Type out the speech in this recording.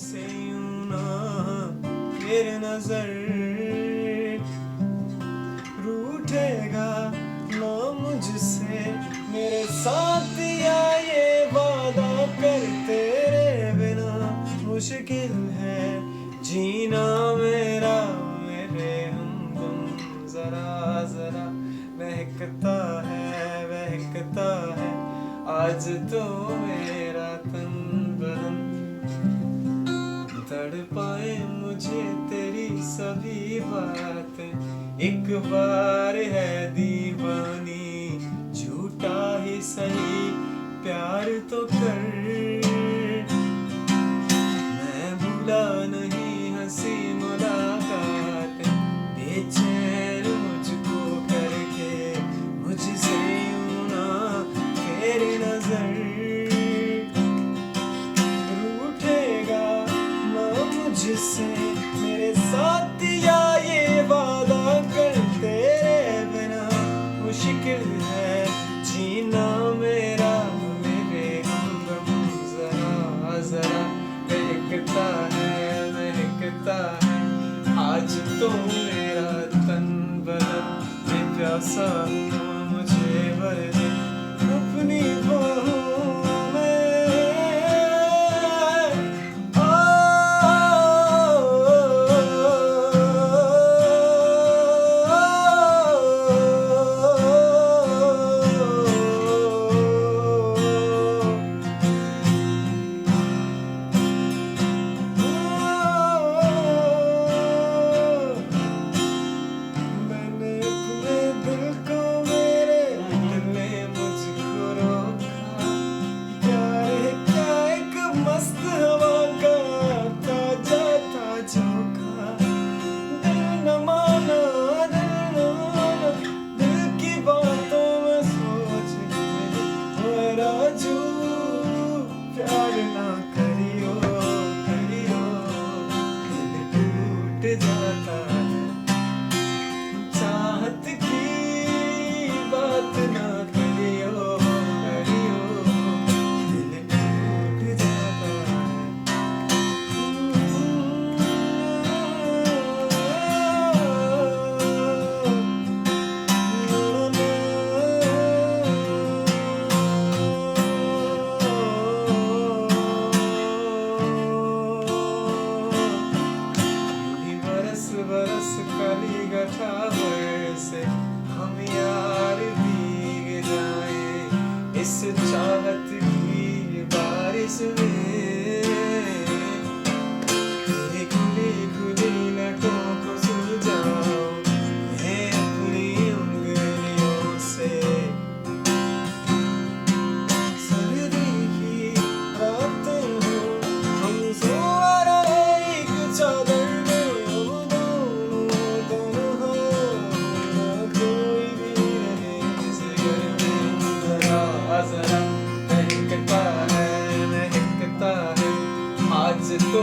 मुझसे यूं ना फिर नजर, रूठेगा ना मुझसे मेरे साथ या ये वादा कर, तेरे बिना मुश्किल है जीना मेरा मेरे हमदम। जरा जरा बहकता है आज तो मेरा तन बदन, तड़पाए मुझे तेरी सभी बातें, एक बार है दीवानी झूठा ही सही प्यार तो कर। मैं भूला नहीं हंसी मुलाकातें, बेचैन मुझको करके मुझसे यूं ना तेरी नजर, रूठेगा ना मुझसे मेरे साथ या ये वादा कर, तेरे बिना मुश्किल है जीना मेरा मेरे हमदम। जरा जरा महकता है आज तो मेरा तन बदन, ये प्यासा मुझे भर दे अपनी बाहों में। मैंने अपने दिल को मेरे दिल ने मुझको रोका, प्यार क्या एक मस्त हवा का ताजा झोंका। दिल न माना दिल की बातों में सोच के, ओए राजू प्यार ना करियो दिल टूट जाता है, चाहत की बात ना करियो दिल टूट जाता है। बरस कली गठा से हम यार भीग जाए इस चाहत की बारिश में, खुली खुली लटों को सुलझाओ मैं अपनी उंगलियों से। सर्दी की रातें हो हम सो रहे एक चादर में, जरा महकता है आज तो